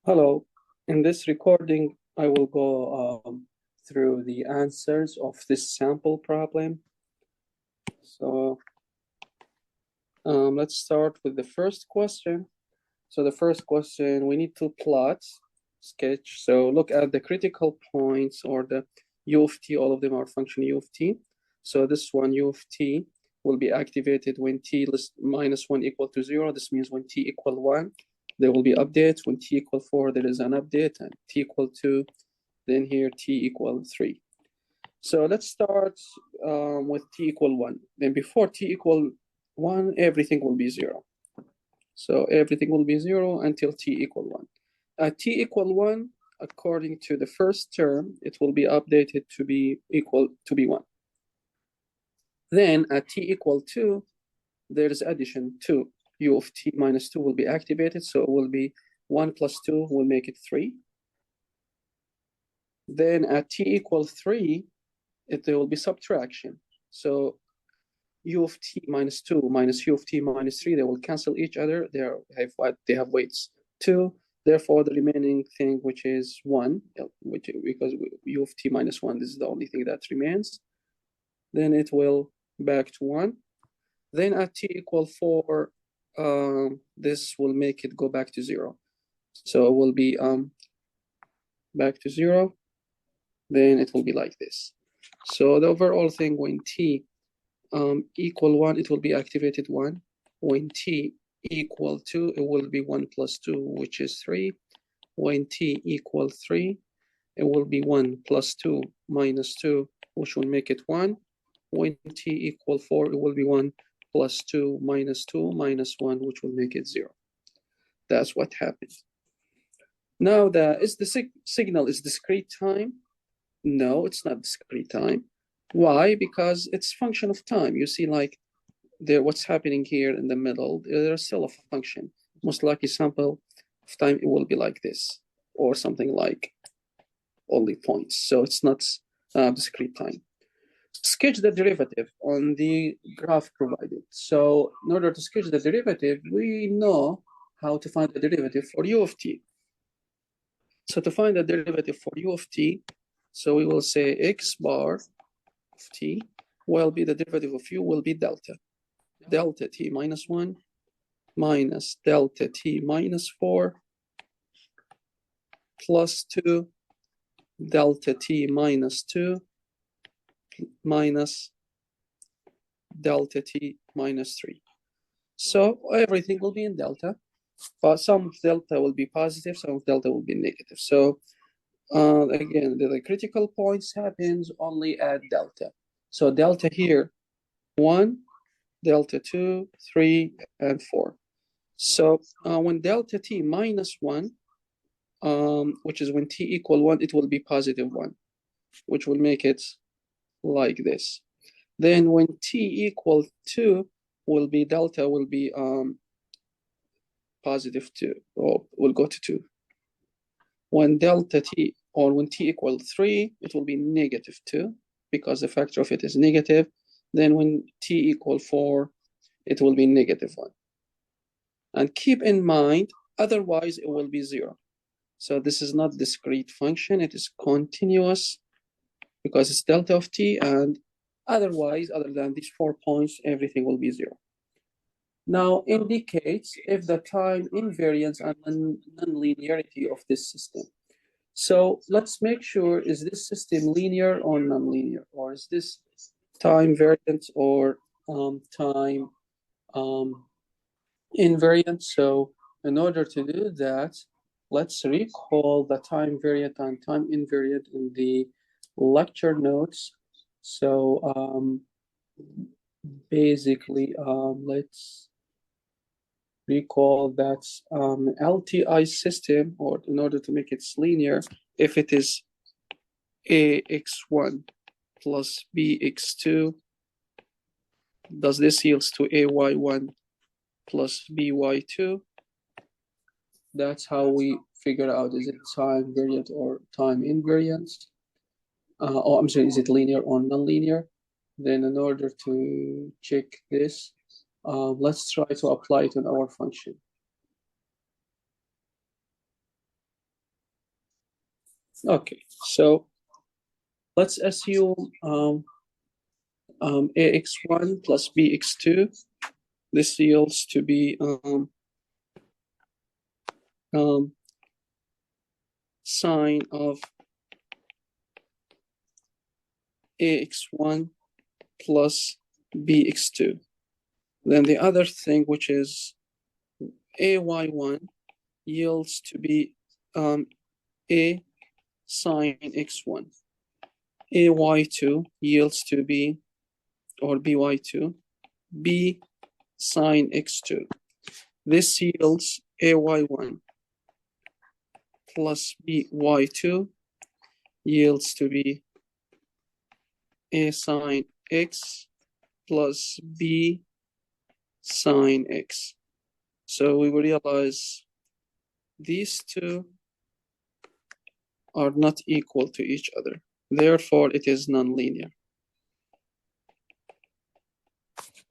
Hello. In this recording, I will go through the answers of this sample problem. So let's start with the first question. So the first question, we need to plot, sketch. So look at the critical points or the u of t, all of them are function u of t. So this one, u of t, will be activated when t minus 1 equal to 0. This means when t equal 1, there will be updates. When t equal 4, there is an update, and t equal 2, then here t equal 3. So let's start with t equal 1. Then before t equal 1, everything will be 0. So everything will be 0 until t equal 1. At t equal 1, according to the first term, it will be updated to be equal to be 1. Then at t equal 2, there is addition 2. U of t minus 2 will be activated, so it will be 1 plus 2 will make it 3. Then at t equal 3, there will be subtraction. So u of t minus 2 minus u of t minus 3, they will cancel each other. They have weights 2. Therefore, the remaining thing, which is 1, because u of t minus 1, this is the only thing that remains. Then it will back to 1. Then at t equal 4, this will make it go back to 0. So it will be back to 0. Then it will be like this. So the overall thing, when t equal 1, it will be activated 1. When t equal 2, it will be 1 plus 2, which is 3. When t equal 3, it will be 1 plus 2 minus 2, which will make it 1. When t equal 4, it will be 1 plus 2 minus 1, which will make it 0. That's what happens. Now, is the signal is discrete time? No, it's not discrete time. Why? Because it's function of time. You see, like, what's happening here in the middle, there's still a function. Most likely sample of time, it will be like this, or something like only points. So it's not discrete time. Sketch the derivative on the graph provided. So in order to sketch the derivative, we know how to find the derivative for u of t. So to find the derivative for u of t, so we will say x bar of t will be the derivative of u will be delta. Delta t minus 1 minus delta t minus 4 plus 2 delta t minus 2 minus delta t minus 3. So everything will be in delta, but some of delta will be positive, some of delta will be negative. So again, the critical points happens only at delta. So delta here, 1, delta 2, 3, and 4. So when delta t minus 1, which is when t equal 1, it will be positive 1, which will make it like this. Then when t equal 2, delta will be positive 2, or will go to 2. When delta t, or when t equal 3, it will be negative 2, because the factor of it is negative. Then when t equal 4, it will be negative 1. And keep in mind, otherwise it will be 0. So this is not discrete function, it is continuous, because it's delta of t, and otherwise, other than these 4 points, everything will be 0. Now indicates if the time invariance and non-linearity of this system. So let's make sure, is this system linear or non-linear, or is this time variant or time invariant? So in order to do that, let's recall the time variant and time invariant in the lecture notes. So basically, let's recall that LTI system, or in order to make it linear, if it is AX1 plus BX2, does this yields to AY1 plus BY2? That's how we figure out, is it time variant or time invariant? I'm sorry, is it linear or non-linear? Then in order to check this, let's try to apply it on our function. Okay, so let's assume ax1 plus bx2. This yields to be sine of ax1 plus bx2. Then the other thing, which is ay1, yields to be a sine x1. ay2 yields to be, or by2, b sine x2. This yields ay1 plus by2 yields to be a sine x plus b sine x. So we will realize these two are not equal to each other. Therefore, it is nonlinear.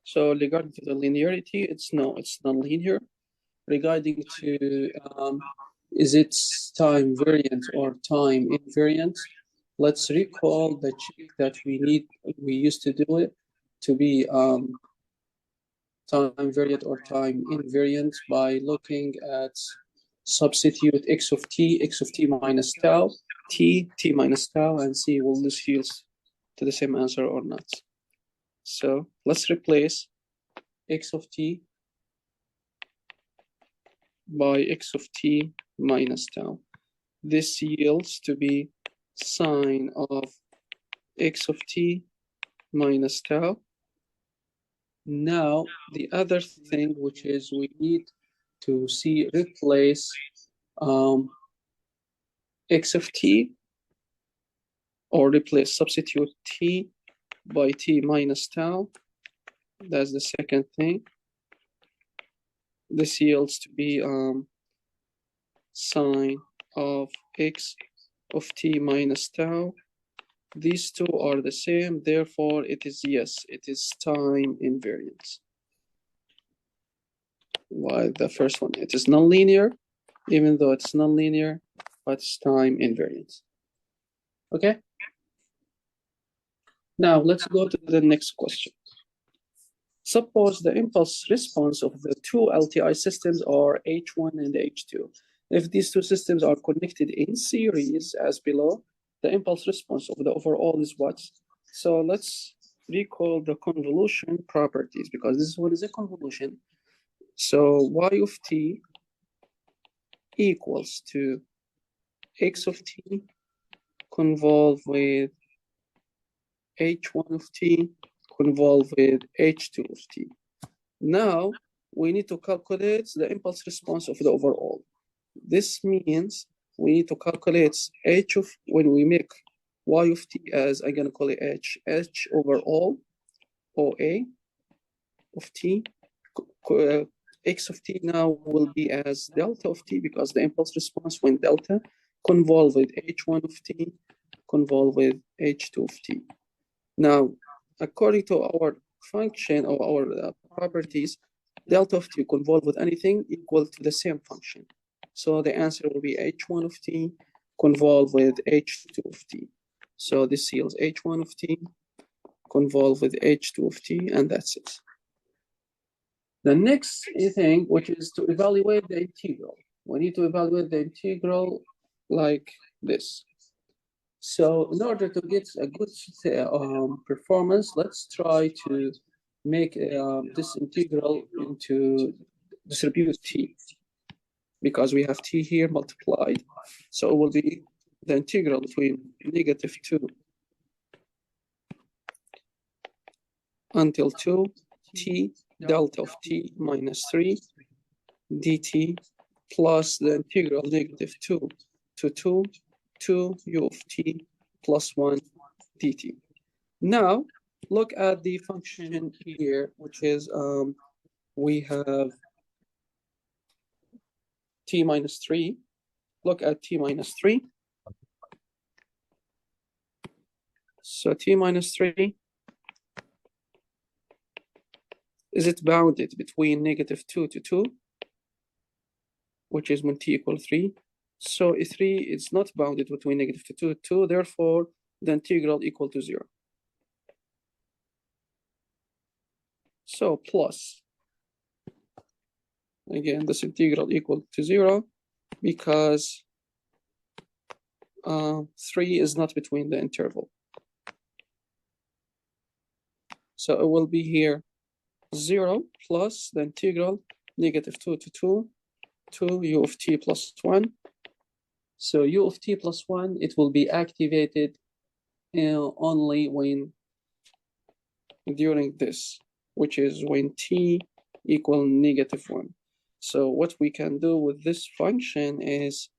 So regarding to the linearity, it's nonlinear. Regarding to is it time variant or time invariant, let's recall the check that we used to do it to be time variant or time invariant by looking at substitute x of t minus tau, t minus tau, and see will this yields to the same answer or not. So let's replace x of t by x of t minus tau. This yields to be sine of x of t minus tau. Now, the other thing, which is we need to replace x of t, or substitute t by t minus tau. That's the second thing. This yields to be sine of x of t minus tau. These two are the same, therefore it is time invariant. While the first one, it is nonlinear, even though it's nonlinear, but it's time invariant. Okay? Now let's go to the next question. Suppose the impulse response of the two LTI systems are H1 and H2. If these two systems are connected in series as below, the impulse response of the overall is what? So let's recall the convolution properties, because this one is a convolution. So y of t equals to x of t convolve with h1 of t convolve with h2 of t. Now we need to calculate the impulse response of the overall. This means we need to calculate when we make y of t as, I'm going to call it h overall, OA of t. X of t now will be as delta of t, because the impulse response when delta convolve with h1 of t convolve with h2 of t. Now, according to our function or our properties, delta of t convolve with anything equal to the same function. So the answer will be h1 of t convolve with h2 of t. So this yields h1 of t convolve with h2 of t, and that's it. The next thing, which is to evaluate the integral. We need to evaluate the integral like this. So in order to get a good performance, let's try to make this integral into distribute t, because we have t here multiplied. So it will be the integral between -2 until 2 t delta of t minus 3 dt plus the integral -2 to 2 u of t plus 1 dt. Now look at the function here, which is we have t minus 3. Look at t minus 3. So t minus 3, is it bounded between -2 to 2, which is when t equals 3, So 3 is not bounded between negative 2 to 2, therefore the integral equal to 0. So plus, again, this integral equal to 0 because 3 is not between the interval. So it will be here 0 plus the integral negative 2 to 2 to u of t plus 1. So u of t plus 1, it will be activated only when during this, which is when t equal negative 1. So what we can do with this function is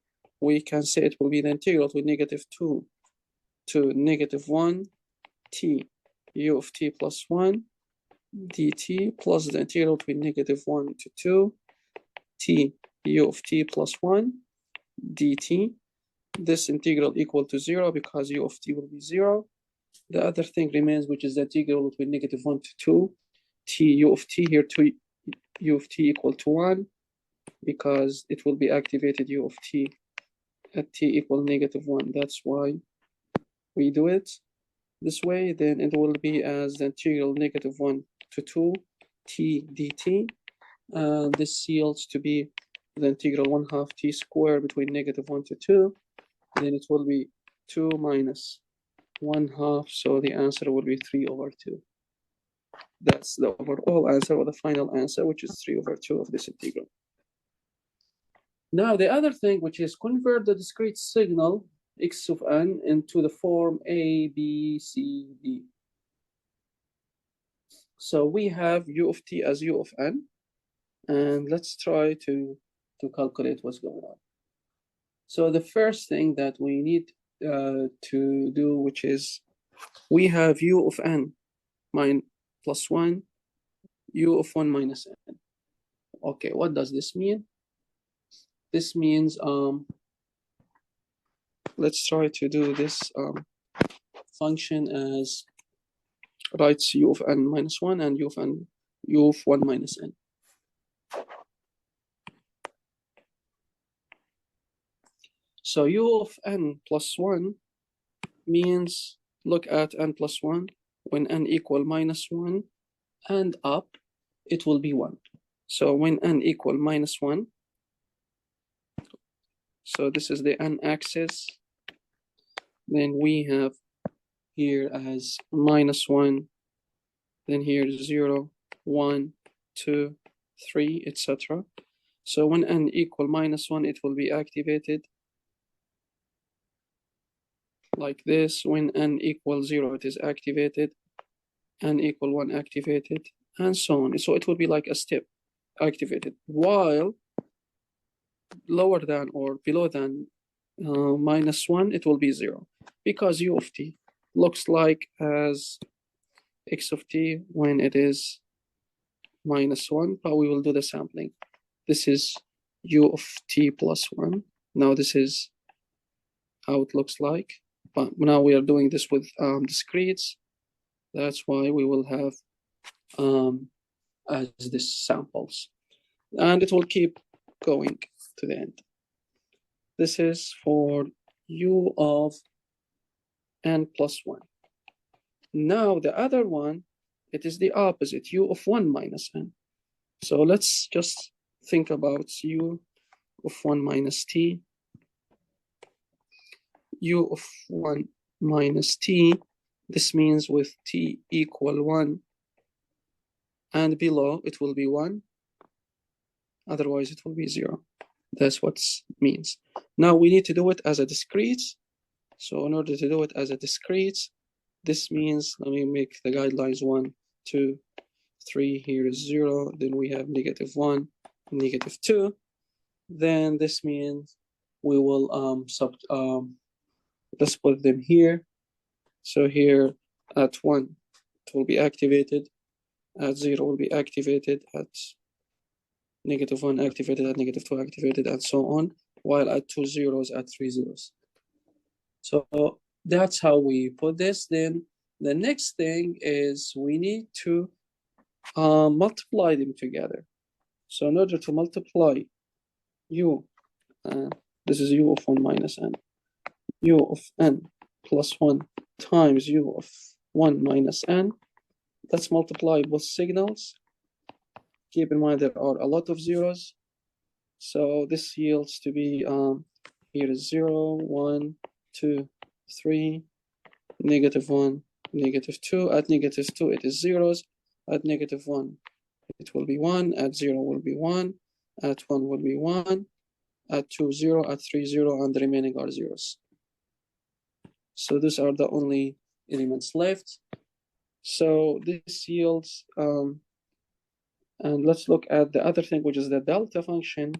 we can say it will be the integral to negative 2 to negative 1 t u of t plus 1 dt plus the integral between negative 1 to 2 t u of t plus 1 dt. This integral equal to 0 because u of t will be 0. The other thing remains, which is the integral between negative 1 to 2 t u of t, here 2 u of t equal to 1 because it will be activated u of t at t equal negative 1. That's why we do it this way. Then it will be as the integral negative 1 to 2 t dt. This yields to be the integral 1/2 t squared between negative 1 to 2. Then it will be 2 minus 1/2. So the answer will be 3/2. That's the overall answer, or the final answer, which is 3/2 of this integral. Now the other thing, which is convert the discrete signal x of n into the form a, b, c, d. So we have u of t as u of n, and let's try to calculate what's going on. So the first thing that we need to do, which is we have u of n plus 1, u of 1 minus n. Okay, what does this mean? This means, let's try to do this function as writes u of n minus 1 and u of 1 minus n. So u of n plus 1 means, look at n plus 1, when n equal minus 1 and up, it will be 1. So when n equal minus 1, so this is the n axis, then we have here as minus 1, then here 0, 1, 2, 3, etc. So when n equal minus 1, it will be activated like this. When n equals 0, it is activated, n equal 1 activated, and so on. So it will be like a step activated, while lower than or below than minus 1, it will be 0, because u of t looks like as x of t when it is minus 1, but we will do the sampling. This is u of t plus 1. Now this is how it looks like, but now we are doing this with discretes. That's why we will have as this samples, and it will keep going to the end. This is for u of n plus 1. Now the other one, it is the opposite, u of 1 minus n. So let's just think about u of 1 minus t. U of 1 minus t, this means with t equal 1 and below, it will be 1. Otherwise, it will be 0. That's what it means. Now we need to do it as a discrete. So in order to do it as a discrete, this means, let me make the guidelines 1, 2, 3, here is 0. Then we have negative 1, negative 2. Then this means we will let's put them here. So here at 1, it will be activated. At 0 will be activated. At negative 1 activated. At negative 2 activated, and so on. While at 2 zeros, at 3 zeros. So that's how we put this. Then the next thing is we need to multiply them together. So in order to multiply u This is u of 1 minus n. U of n plus 1 times u of 1 minus n. Let's multiply both signals. Keep in mind there are a lot of zeros. So this yields to be, here is 0, 1, 2, 3, -1, -2. At -2, it is zeros. At -1, it will be 1. At 0 will be 1. At 1 will be 1. At 2, 0. At 3, 0. And the remaining are zeros. So these are the only elements left. So this yields, and let's look at the other thing, which is the delta function.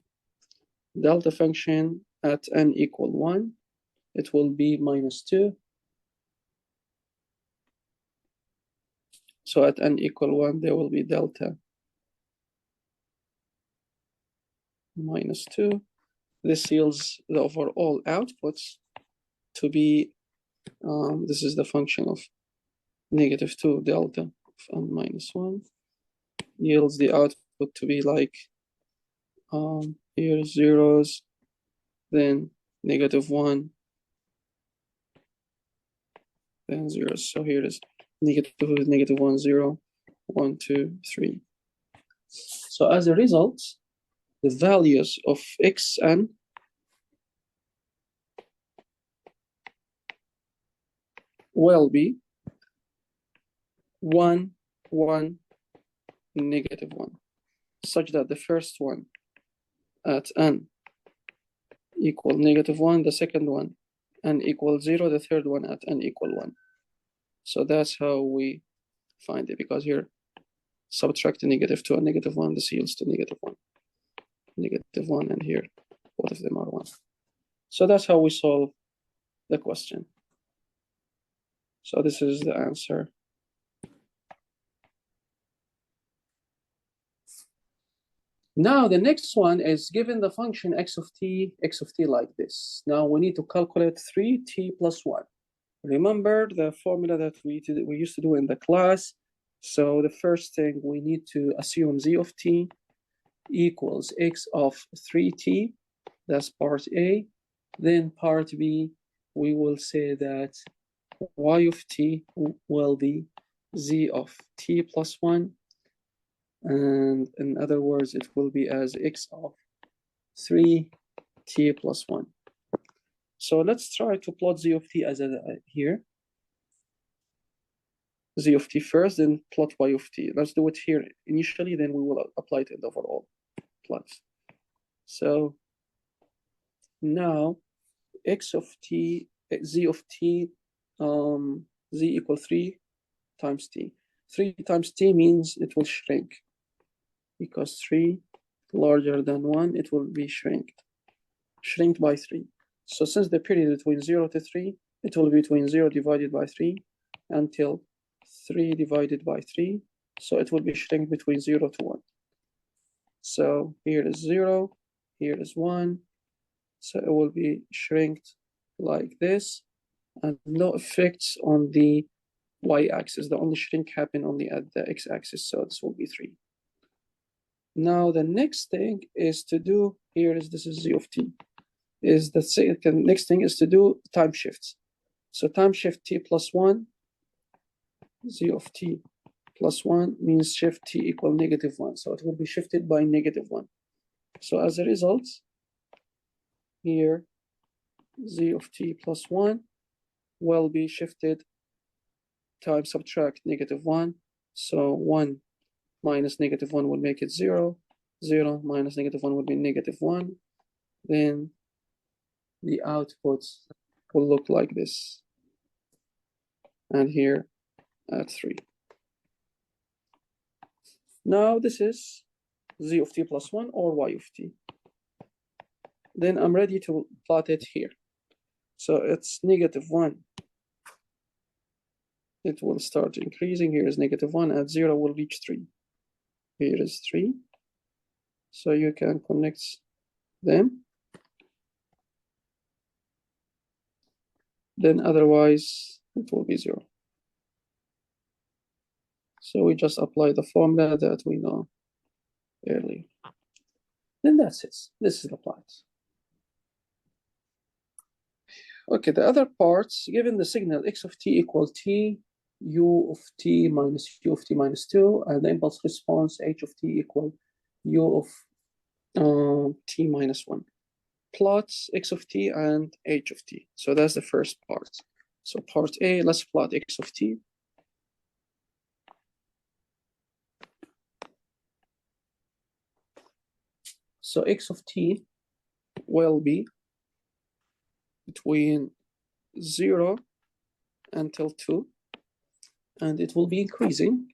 Delta function at n equal 1, it will be -2. So at n equal 1, there will be delta -2. This yields the overall outputs to be, this is the function of -2 delta of n minus 1, yields the output to be like, here zeros, then -1, then zeros. So here is -1, 0, 1, 2, 3. So as a result, the values of xn will be 1, 1, -1, such that the first one at n equal -1, the second one n equal 0, the third one at n equal 1. So that's how we find it, because here subtract the -2 and -1, this yields to -1, -1, and here both of them are 1. So that's how we solve the question. So this is the answer. Now the next one is given the function x of t like this. Now we need to calculate 3t plus 1. Remember the formula that we used to do in the class. So the first thing, we need to assume z of t equals x of 3t. That's part A. Then part B, we will say that y of t will be z of t plus 1. And in other words, it will be as x of 3t plus 1. So let's try to plot z of t as here. Z of t first, then plot y of t. Let's do it here initially, then we will apply it in the overall plots. So now x of t, z of t, z equal 3 times t. 3 times t means it will shrink, because 3 larger than 1, it will be shrink by 3. So since the period between 0 to 3, it will be between 0 divided by 3 until 3 divided by 3. So it will be shrink between 0 to 1. So here is 0, here is 1. So it will be shrinked like this, and no effects on the y-axis. The only shrink happen only at the x-axis. So this will be 3. Now the next thing is to do, this is z of t. Is the second next thing is to do time shifts. So time shift t plus 1, z of t plus 1 means shift t equal -1. So it will be shifted by -1. So as a result, here z of t plus 1 will be shifted time subtract -1. So 1 minus -1 will make it 0. 0 minus -1 will be -1. Then the output will look like this. And here at 3. Now this is z of t plus 1 or y of t. Then I'm ready to plot it here. So it's -1. It will start increasing. Here is -1. At 0 will reach 3. Here is 3. So you can connect them. Then otherwise it will be 0. So we just apply the formula that we know earlier. Then that's it. This is the plot. Okay, the other parts, given the signal x of t equal t, u of t minus u of t minus 2, and the impulse response h of t equal u of t minus 1. Plots x of t and h of t. So that's the first part. So part A, let's plot x of t. So x of t will be between 0 until 2, and it will be increasing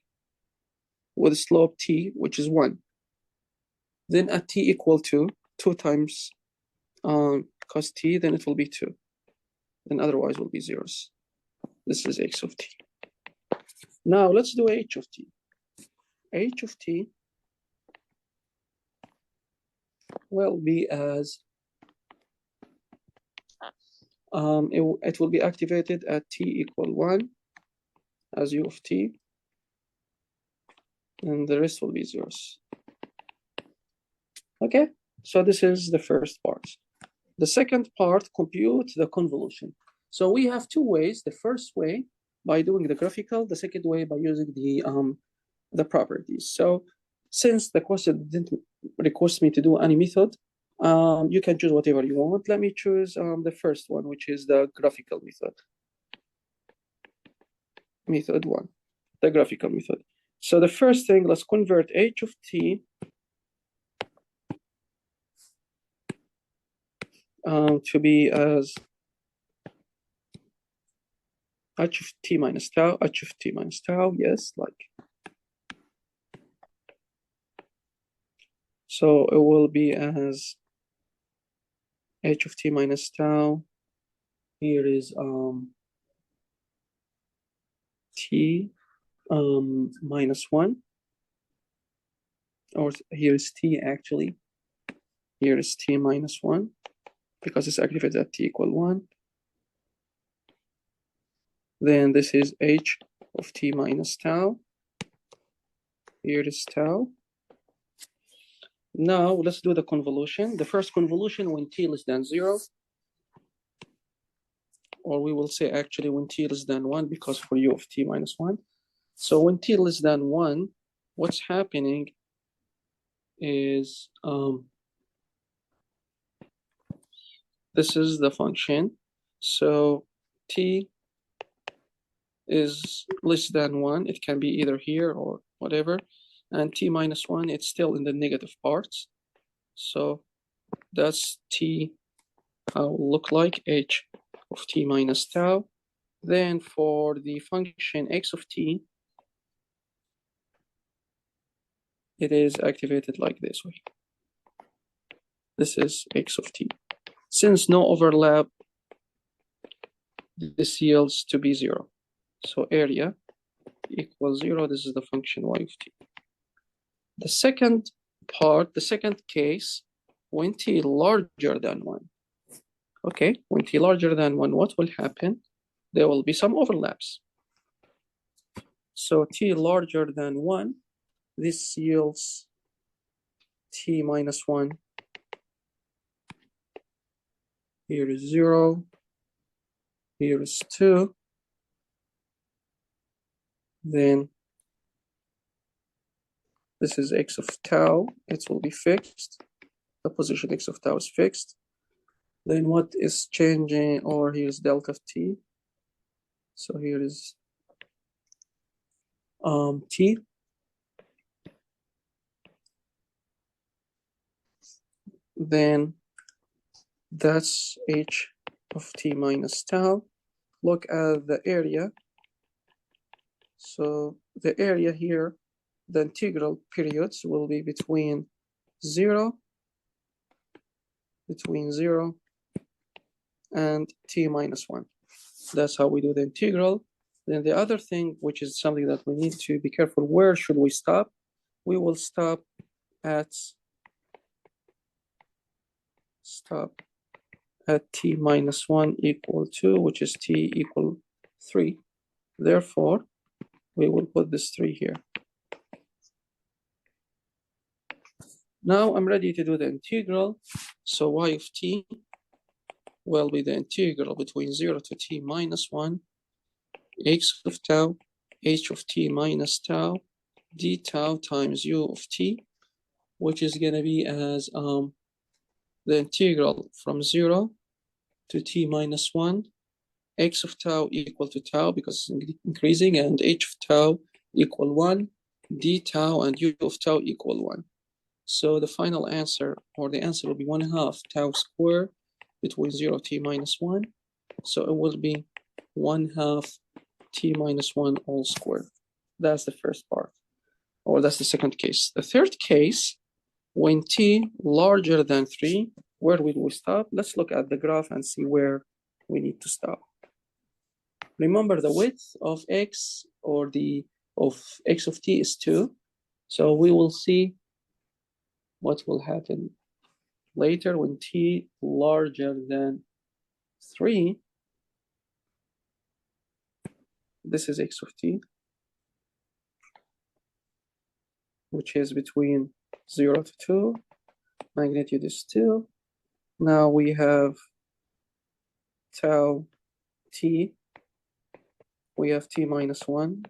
with slope t, which is 1. Then at t equal to 2 times cos t, then it will be 2. Then otherwise will be zeros. This is x of t. Now let's do h of t. H of t will be as it will be activated at t equal 1 as u of t, and the rest will be zeros. Okay, so this is the first part. The second part, compute the convolution. So we have two ways. The first way by doing the graphical, the second way by using the properties. So since the question didn't request me to do any method, you can choose whatever you want. Let me choose the first one, which is the graphical method. Method 1, the graphical method. So the first thing, let's convert h of t to be as h of t minus tau, h of t minus tau, yes, like. So it will be as h of t minus tau. Here is t minus 1, or here is t actually. Here is t minus 1 because it's activated at t equal 1. Then this is h of t minus tau. Here is tau. Now let's do the convolution. The first convolution when t less than 0, or we will say actually when t less than 1 because for u of t minus 1. So when t less than 1, what's happening is this is the function. So t is less than 1. It can be either here or whatever. And t minus 1, it's still in the negative parts. So that's t, how it will look like, h of t minus tau. Then for the function x of t, it is activated like this way. This is x of t. Since no overlap, this yields to be 0. So area equals 0. This is the function y of t. The second part, the second case, when t larger than 1. Okay, when t larger than 1, what will happen? There will be some overlaps. So t larger than 1, this yields t minus 1. Here is 0. Here is 2. Then this is x of tau. It will be fixed. The position x of tau is fixed. Then what is changing, or here's delta of t. So here is t. Then that's h of t minus tau. Look at the area. So the area here, the integral periods will be between 0 and t minus 1. That's how we do the integral. Then the other thing, which is something that we need to be careful, where should we stop? We will stop at t minus 1 equal 2, which is t equal 3. Therefore, we will put this 3 here. Now I'm ready to do the integral. So y of t will be the integral between 0 to t minus 1, x of tau, h of t minus tau, d tau times u of t, which is going to be as the integral from 0 to t minus 1, x of tau equal to tau because it's increasing, and h of tau equal 1, d tau and u of tau equal 1. So the final answer, or the answer will be 1/2 tau squared between 0 t minus 1. So it will be 1/2 t minus 1 all squared. That's the first part, or that's the second case. The third case, when t larger than 3, where will we stop? Let's look at the graph and see where we need to stop. Remember, the width of x, or of x of t is 2. So we will see what will happen later when t larger than 3. This is x of t, which is between 0 to 2. Magnitude is 2. Now we have tau t. We have t minus 1.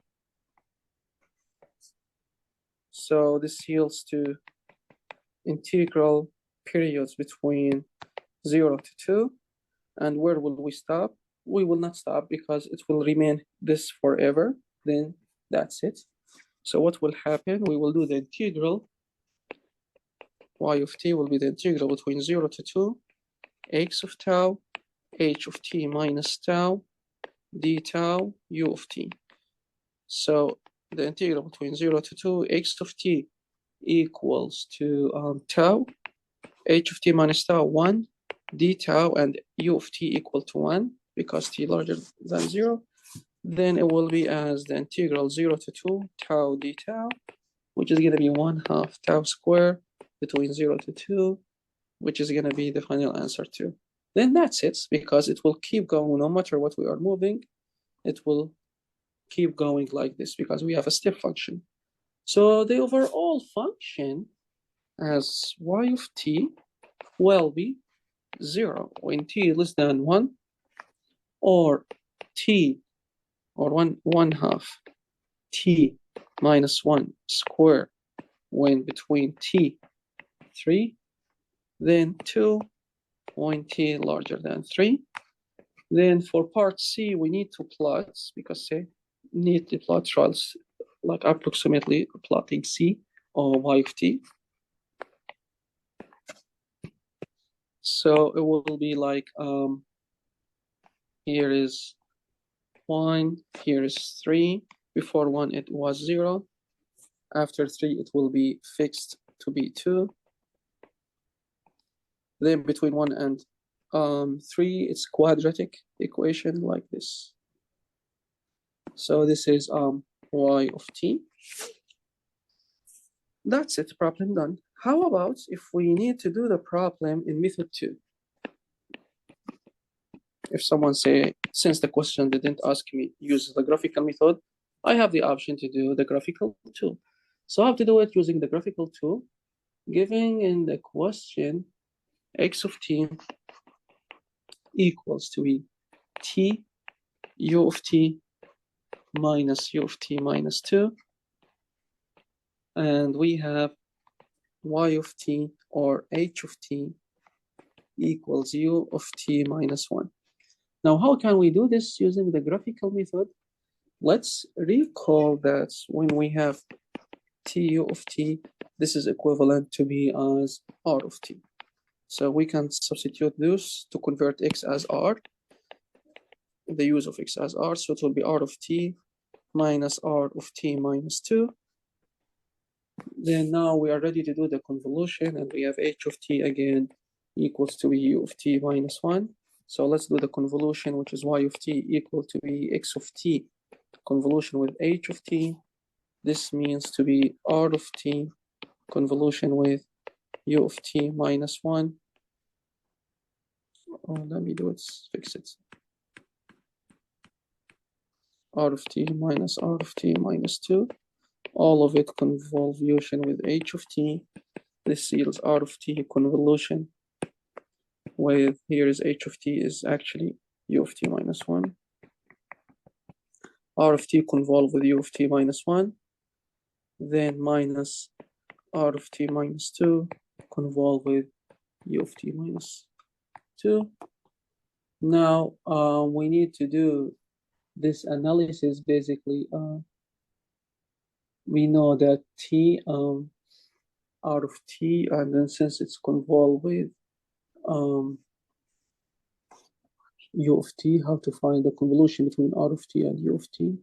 So this yields to integral periods between 0 to 2. And where will we stop? We will not stop because it will remain this forever. Then that's it. So what will happen? We will do the integral. Y of t will be the integral between 0 to 2, x of tau, h of t minus tau, d tau, u of t. So the integral between 0 to 2, x of t equals to tau, h of t minus tau 1, d tau, and u of t equal to 1 because t larger than 0. Then it will be as the integral 0 to 2 tau d tau, which is going to be 1/2 tau squared between 0 to 2, which is going to be the final answer too. Then that's it, because it will keep going no matter what we are moving. It will keep going like this because we have a step function. So the overall function as y of t will be 0 when t less than 1, or t, or 1/2 t minus 1 squared when between t 3, then 2 when t larger than 3. Then for part C, we need to plot, because say need to plot trials like approximately plotting C or y of t. So it will be like here is 1, here is 3. Before 1 it was 0. After 3 it will be fixed to be 2. Then between 1 and 3 it's quadratic equation like this. So this is y of t. That's it, problem done. How about if we need to do the problem in method 2? If someone say, since the question didn't ask me use the graphical method, I have the option to do the graphical tool. So I have to do it using the graphical tool, giving in the question x of t equals to be t u of t minus u of t minus 2. And we have y of t, or h of t, equals u of t minus 1. Now, how can we do this using the graphical method? Let's recall that when we have tu of t, this is equivalent to be as r of t. So we can substitute this to convert x as r, the use of x as r. So it will be r of t minus r of t minus 2. Then now we are ready to do the convolution, and we have h of t again equals to be u of t minus 1. So let's do the convolution, which is y of t equal to be x of t convolution with h of t. This means to be r of t convolution with u of t minus 1. Oh, let me do it, fix it. R of t minus r of t minus 2. All of it convolution with h of t. This yields r of t convolution with here is h of t is actually u of t minus 1. R of t convolve with u of t minus 1, then minus R of t minus 2 convolve with u of t minus 2. Now we need to do this analysis. Basically, we know that t R of t, and then since it's convolved with u of t, how to find the convolution between R of t and u of t?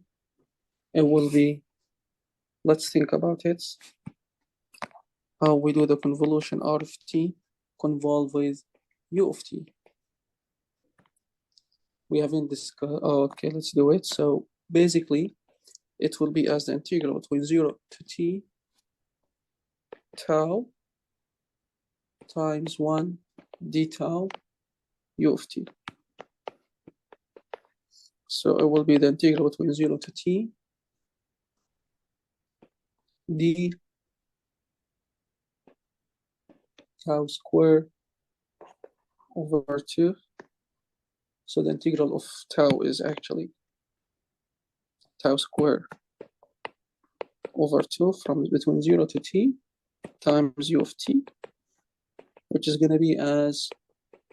It will be, let's think about it. How we do the convolution R of t convolve with u of t. We haven't discussed. Okay, let's do it. So basically, it will be as the integral between 0 to t tau times 1 d tau u of t. So it will be the integral between 0 to t d tau square over 2. So the integral of tau is actually tau square over 2 from between 0 to t times u of t, which is going to be as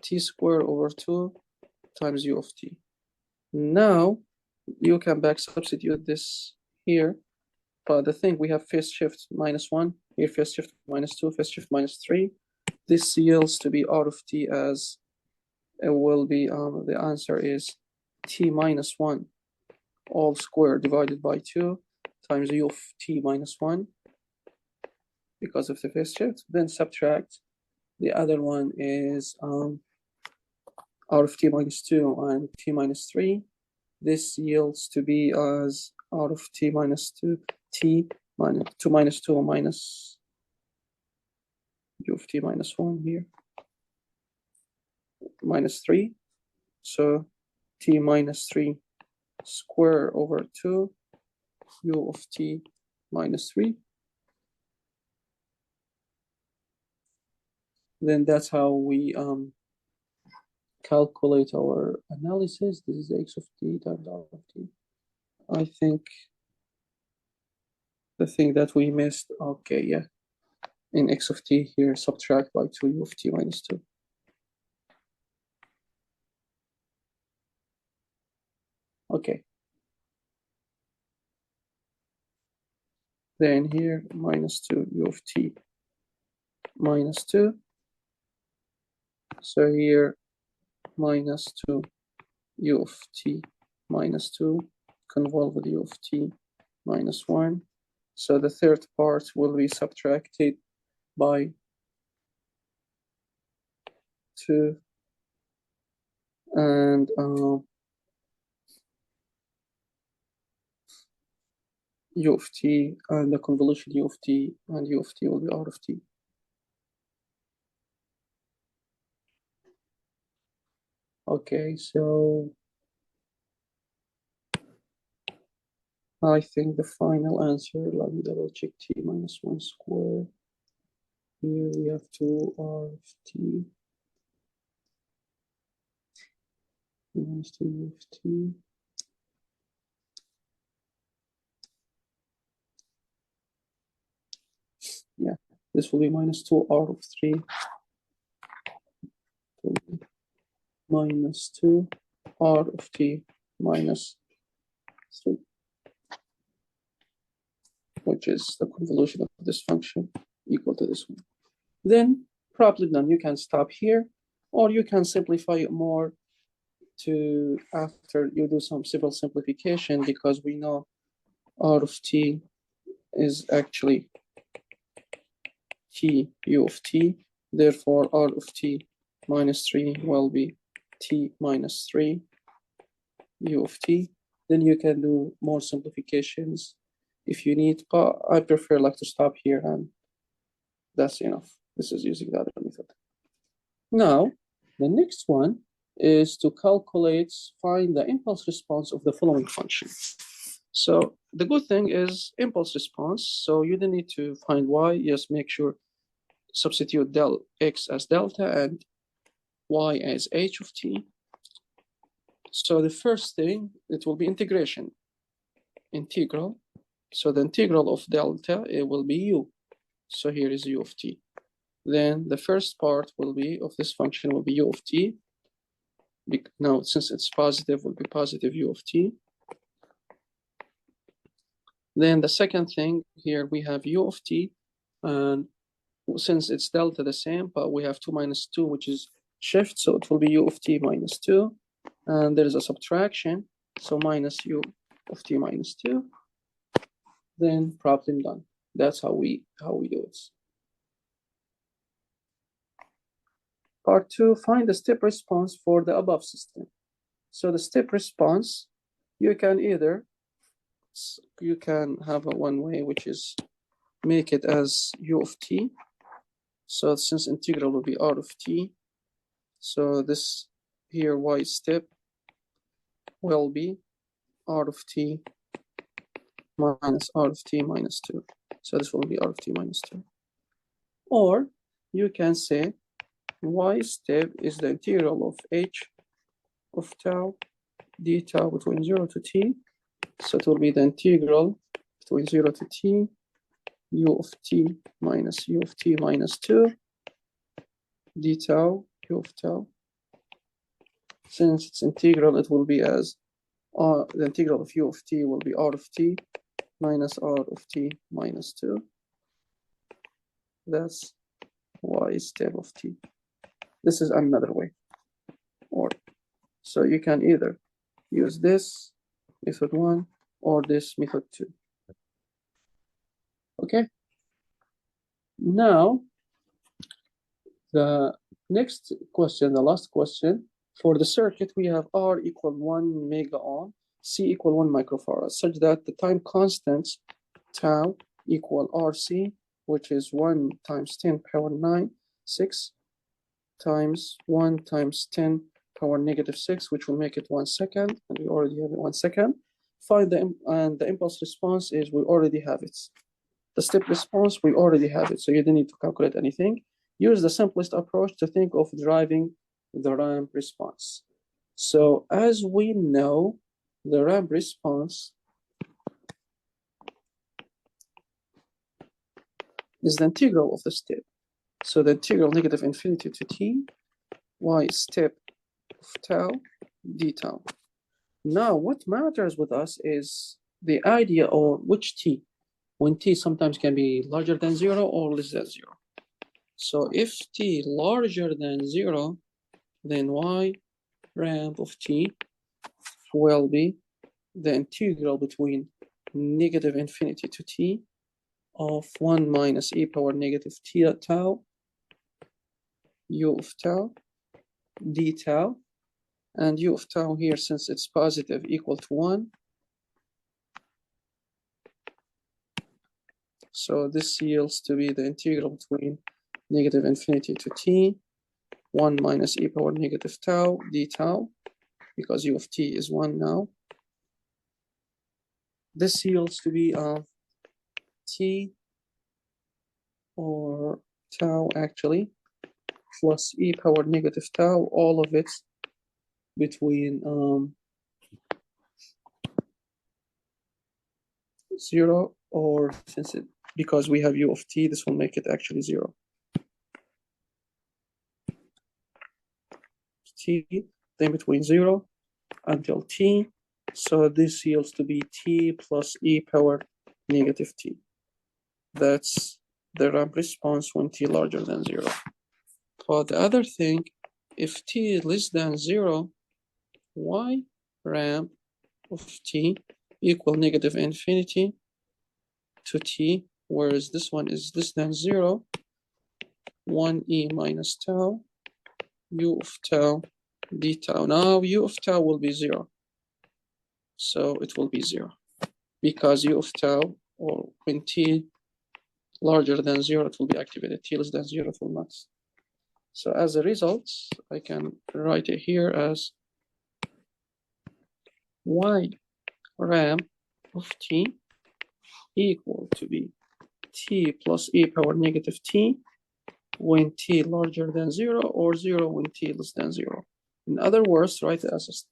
t square over 2 times u of t. Now you can back substitute this here, but the thing, we have phase shift minus 1, here phase shift minus 2, phase shift minus 3. This yields to be R of t as it will be, the answer is t minus 1 all squared divided by 2 times u of t minus 1 because of the phase shift. Then subtract, the other one is R of t minus 2 and t minus 3. This yields to be as R of t minus 2, t minus 2 minus 2 minus u of t minus 1 here, minus 3. So t minus 3 square over 2 u of t minus 3. Then that's how we calculate our analysis. This is x of t times R of t. I think the thing that we missed, okay, yeah, in x of t here, subtract by 2 u of t minus 2. Okay. Then here, minus 2 u of t minus 2. So here, minus 2 u of t minus 2 convolve with u of t minus 1. So the third part will be subtracted by 2 and u of t, and the convolution u of t and u of t will be R of t. Okay, so I think the final answer, let me double check, t minus 1 square. Here we have 2 R of t minus 2 u of t. Yeah, this will be minus 2 R of 3 minus 2 R of t minus 3, which is the convolution of this function equal to this one. Then probably then you can stop here, or you can simplify it more to after you do some simple simplification, because we know R of t is actually t u of t. Therefore, R of t minus 3 will be t minus 3 u of t. Then you can do more simplifications if you need, but I prefer like to stop here, and that's enough. This is using the other method. Now, the next one is to calculate, find the impulse response of the following function. So the good thing is impulse response. So you don't need to find y. Just make sure substitute del x as delta and y as h of t. So the first thing, it will be integral. So the integral of delta, it will be u. So here is u of t. Then the first part will be of this function will be u of t. Now, since it's positive, will be positive u of t. Then the second thing here, we have u of t, and since it's delta the same, but we have 2 minus 2, which is shift, so it will be u of t minus 2, and there is a subtraction, so minus u of t minus 2. Then problem done. That's how we do it. Part 2, find the step response for the above system. So the step response, you can have a one way, which is make it as u of t. So since integral will be r of t, so this here y step will be r of t minus r of t minus 2. So this will be r of t minus 2. Or you can say y step is the integral of h of tau d tau between 0 to t. So it will be the integral between 0 to t u of t minus u of t minus 2 d tau u of tau. Since it's integral, it will be as the integral of u of t will be r of t minus r of t minus 2. That's y step of t. This is another way. Or so you can either use this method 1 or this method 2. Okay. Now the next question, the last question, for the circuit we have R equal 1 mega ohm, C equal 1 microfarad, such that the time constant tau equal RC, which is 1 times 10 power 9, 6 times 1 times 10 power negative 6, which will make it 1 second, and we already have it 1 second. Find the impulse response is we already have it. The step response, we already have it, so you don't need to calculate anything. Use the simplest approach to think of deriving the ramp response. So as we know, the ramp response is the integral of the step. So the integral negative infinity to t, y step of tau, d tau. Now what matters with us is the idea or which t, when t sometimes can be larger than 0 or less than 0. So if t larger than 0, then y ramp of t will be the integral between negative infinity to t of 1 minus e power negative t tau u of tau d tau, and u of tau here, since it's positive, equal to 1. So this yields to be the integral between negative infinity to t 1 minus e power negative tau d tau, because u of t is 1 now. This yields to be t or tau actually plus e power negative tau, all of it between 0, or since it, because we have u of t, this will make it actually 0. T, then between 0 until t. So this yields to be t plus e power negative t. That's the ramp response when t larger than 0. But the other thing, if t is less than 0, y ramp of t equal negative infinity to t, whereas this one is less than 0, 1e minus tau u of tau d tau. Now u of tau will be 0. So it will be 0. Because u of tau, or when t larger than 0, it will be activated. T less than 0, it will not. So as a result, I can write it here as y ramp of t equal to be t plus e power negative t when t larger than 0 or 0 when t less than 0. In other words, write it as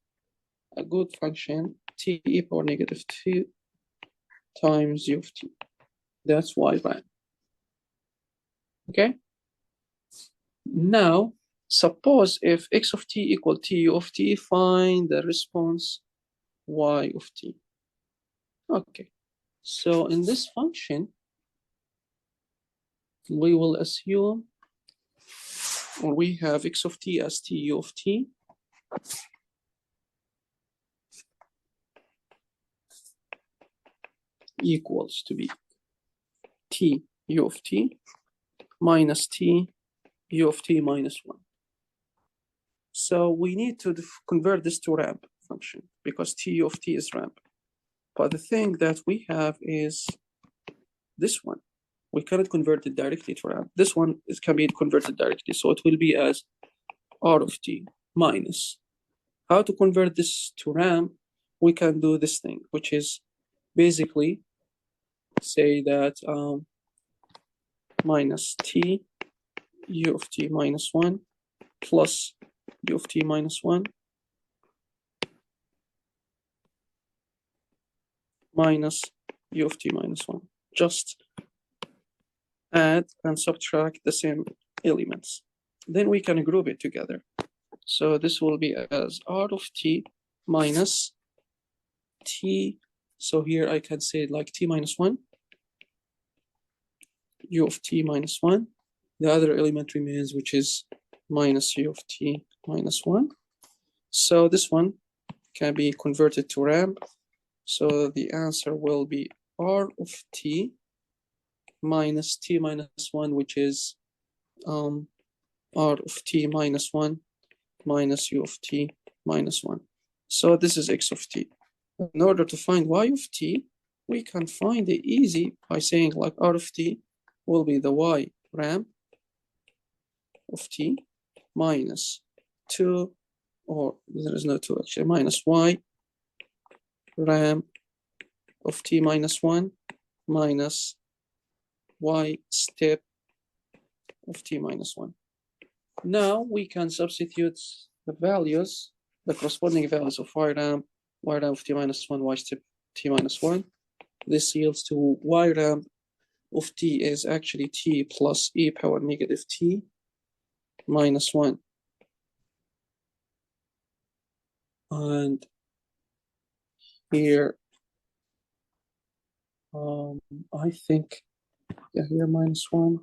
a good function t e power negative 2 times u of t. That's y prime. Okay? Now, suppose if x of t equal t u of t, find the response y of t. Okay. So in this function, we will assume, or we have x of t as t u of t. Equals to be t u of t minus t u of t minus 1. So we need to convert this to ramp function because t u of t is ramp. But the thing that we have is this one. We cannot convert it directly to ramp. This one can be converted directly. So it will be as r of t minus. How to convert this to ramp? We can do this thing, which is basically say that minus t u of t minus 1 plus u of t minus 1 minus u of t minus 1. Just add and subtract the same elements. Then we can group it together. So this will be as r of t minus t. So here I can say like t minus 1, u of t minus 1. The other element remains, which is minus u of t minus 1. So this one can be converted to ramp. So the answer will be r of t minus t minus 1, which is r of t minus 1 minus u of t minus 1. So this is x of t. In order to find y of t, we can find it easy by saying like r of t will be the y ramp of t minus 2, or there is no 2 actually, minus y ramp of t minus 1 minus y step of t minus 1. Now we can substitute the values, the corresponding values of y ramp of t minus 1, y step t minus 1. This yields to y ramp of t is actually t plus e power negative t minus 1. And here, I think, yeah, here minus 1.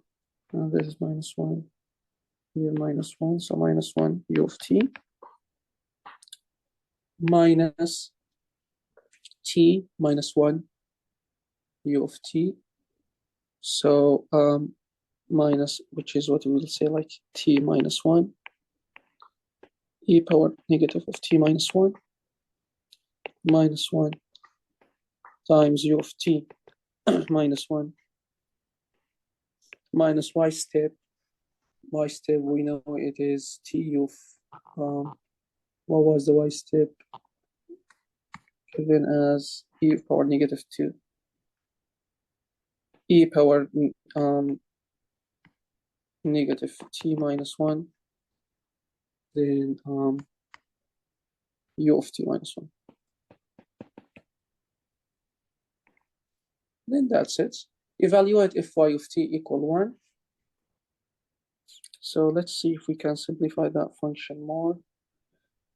This is minus 1. Here minus 1. So minus 1 u of t minus t minus 1 u of t. So minus, which is what we will say like t minus 1 e power negative of t minus 1 minus 1 times u of t minus 1 minus y step. Y step, we know it is t of, what was the y step? Given as e power negative 2. E power negative t minus 1. Then u of t minus 1. Then that's it. Evaluate if y of t equal 1. So let's see if we can simplify that function more.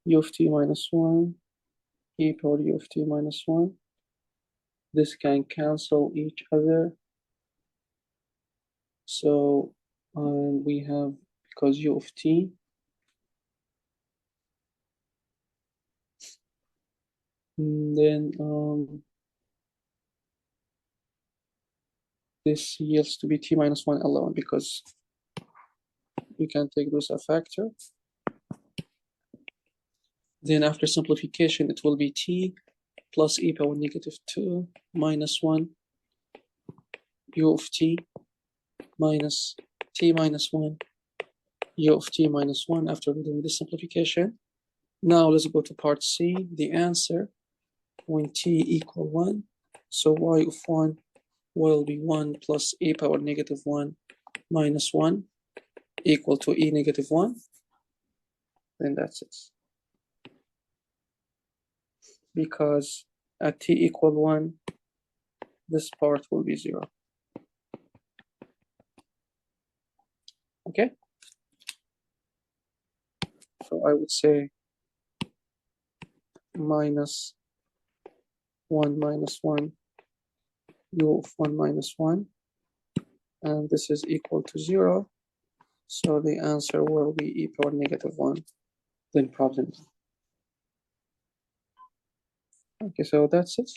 U of t minus 1, e power u of t minus 1. This can cancel each other. So we have, because u of t then this yields to be t minus 1 alone, because we can take this a factor. Then after simplification, it will be t plus e power negative 2 minus 1 u of t minus t minus 1 u of t minus 1 after doing the simplification. Now let's go to part C. The answer when t equal 1. So y of 1 will be 1 plus e power negative 1 minus 1 equal to e negative 1, then that's it. Because at t equal 1, this part will be 0. Okay? So I would say minus 1 minus 1 u of 1 minus 1, and this is equal to 0. So the answer will be e power negative 1, then problem. Okay, so that's it.